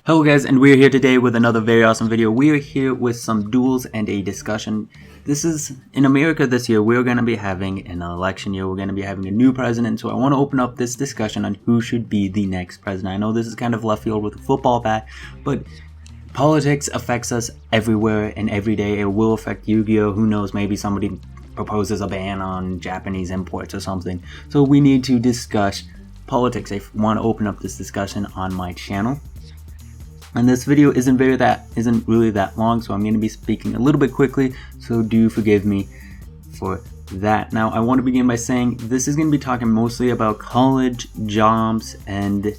Hello guys, and we're here today with another very awesome video. We are here with some duels and a discussion. This is, in America this year, we're going to be having an election year. We're going to be having a new president, so I want to open up this discussion on who should be the next president. I know this is kind of left field with a football bat, but politics affects us everywhere and every day. It will affect Yu-Gi-Oh! Who knows, maybe somebody proposes a ban on Japanese imports or something. So we need to discuss politics. I want to open up this discussion on my channel. And this video isn't really that long, so I'm going to be speaking a little bit quickly, so do forgive me for that. Now, I want to begin by saying this is going to be talking mostly about college, jobs, and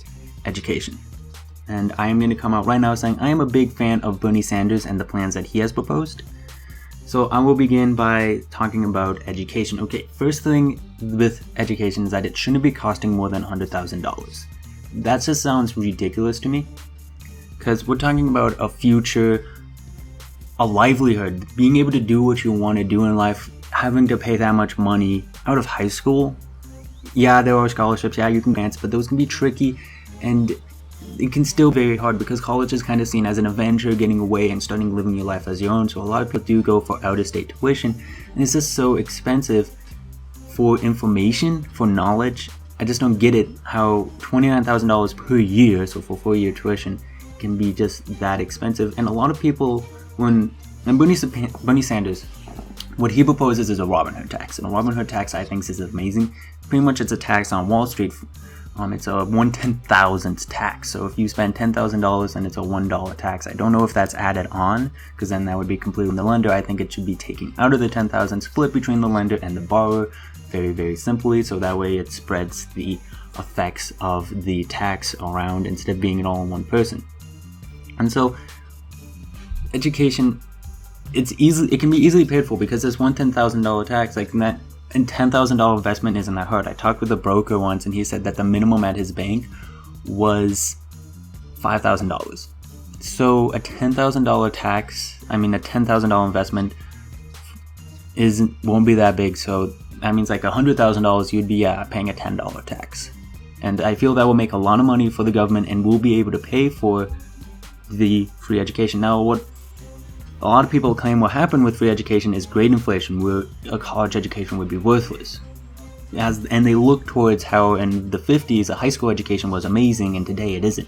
education. And I am going to come out right now saying I am a big fan of Bernie Sanders and the plans that he has proposed. So I will begin by talking about education. Okay, first thing with education is that it shouldn't be costing more than $100,000. That just sounds ridiculous to me. Because we're talking about a future, a livelihood, being able to do what you want to do in life, having to pay that much money out of high school. Yeah, there are scholarships, yeah, you can grants, but those can be tricky, and it can still be very hard because college is kind of seen as an adventure, getting away and starting living your life as your own. So a lot of people do go for out-of-state tuition, and it's just so expensive for information, for knowledge. I just don't get it how $29,000 per year, so for 4-year tuition, can be just that expensive. And a lot of people, Bernie Sanders, what he proposes is a Robin Hood tax, and a Robin Hood tax I think is amazing. Pretty much it's a tax on Wall Street. It's a 1/10,000th tax, so if you spend $10,000 then it's a $1 tax. I don't know if that's added on, because then that would be completely the lender. I think it should be taken out of the 10,000, split between the lender and the borrower, very simply, so that way it spreads the effects of the tax around instead of being it all in one person. And so, education, it can be easily paid for because this $110,000 tax, like that, and $10,000 investment isn't that hard. I talked with a broker once, and he said that the minimum at his bank was $5,000. So a $10,000 tax, a $10,000 investment won't be that big. So that means like $100,000, you'd be paying a $10 tax. And I feel that will make a lot of money for the government, and we'll be able to pay for the free education. Now, what a lot of people claim will happen with free education is great inflation, where a college education would be worthless. And they look towards how in the 50s a high school education was amazing and today it isn't.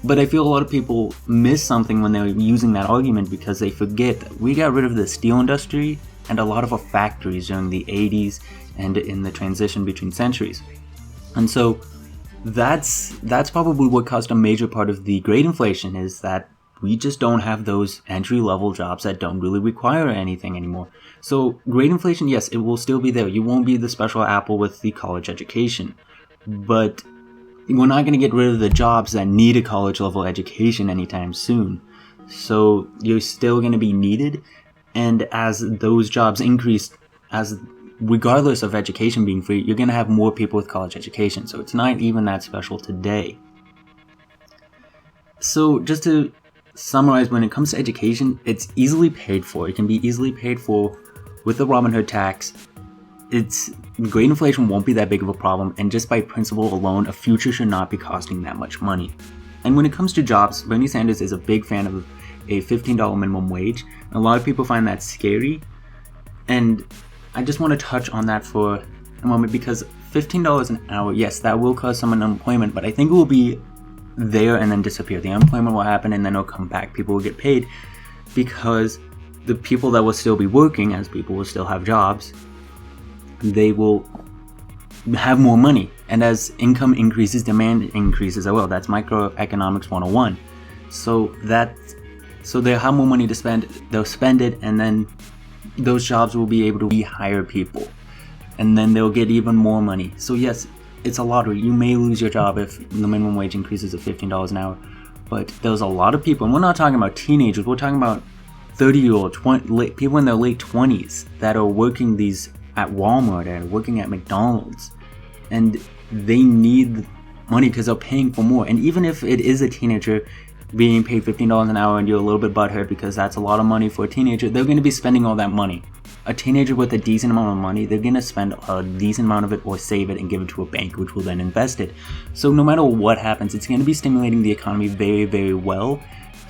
But I feel a lot of people miss something when they're using that argument, because they forget that we got rid of the steel industry and a lot of our factories during the 80s and in the transition between centuries. And so that's probably what caused a major part of the great inflation, is that we just don't have those entry-level jobs that don't really require anything anymore. So great inflation, yes, it will still be there. You won't be the special apple with the college education. But we're not going to get rid of the jobs that need a college-level education anytime soon. So you're still going to be needed, and as those jobs increase, regardless of education being free, you're going to have more people with college education. So it's not even that special today. So just to summarize, when it comes to education, it's easily paid for. It can be easily paid for with the Robin Hood tax. Great inflation won't be that big of a problem, and just by principle alone, a future should not be costing that much money. And when it comes to jobs, Bernie Sanders is a big fan of a $15 minimum wage. A lot of people find that scary, and I just want to touch on that for a moment, because $15 an hour, yes, that will cause some unemployment, but I think it will be there and then disappear. The unemployment will happen and then it'll come back. People will get paid because the people that will still be working, as people will still have jobs, they will have more money. And as income increases, demand increases as well. That's microeconomics 101. So they'll have more money to spend, they'll spend it, and then those jobs will be able to rehire people, and then they'll get even more money. So yes, it's a lottery. You may lose your job if the minimum wage increases to $15 an hour, but there's a lot of people, and we're not talking about teenagers, we're talking about 30-year-old, people in their late 20s that are working these at Walmart and working at McDonald's, and they need money because they're paying for more. And even if it is a teenager being paid $15 an hour and you're a little bit butthurt because that's a lot of money for a teenager, they're going to be spending all that money a teenager with a decent amount of money, they're going to spend a decent amount of it or save it and give it to a bank, which will then invest it. So no matter what happens, it's going to be stimulating the economy very, very well.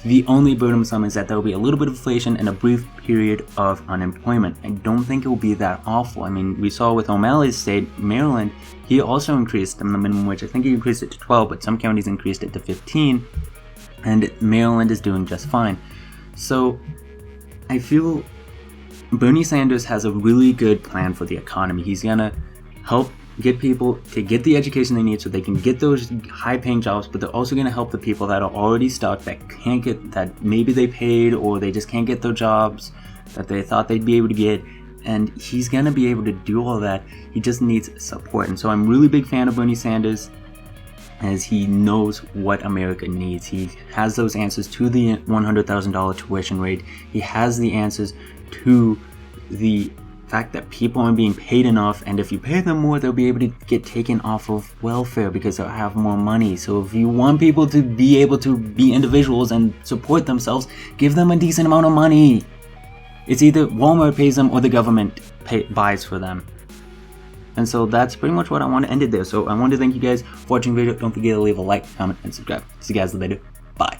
The only burdensome is that there will be a little bit of inflation and a brief period of unemployment. I don't think it will be that awful. I mean, we saw with O'Malley's state, Maryland, he also increased the minimum wage. I think he increased it to 12, but some counties increased it to 15, and Maryland is doing just fine. So I feel Bernie Sanders has a really good plan for the economy. He's gonna help get people to get the education they need so they can get those high-paying jobs, but they're also gonna help the people that are already stuck, that can't get, that maybe they paid or they just can't get their jobs that they thought they'd be able to get. And he's gonna be able to do all that. He just needs support. And so I'm really big fan of Bernie Sanders, as he knows what America needs. He has those answers to the $100,000 tuition rate. He has the answers to the fact that people aren't being paid enough, and if you pay them more, they'll be able to get taken off of welfare because they'll have more money. So if you want people to be able to be individuals and support themselves, give them a decent amount of money. It's either Walmart pays them or the government buys for them. And so that's pretty much what I want to end it there. So I want to thank you guys for watching the video. Don't forget to leave a like, comment, and subscribe. See you guys later. Bye.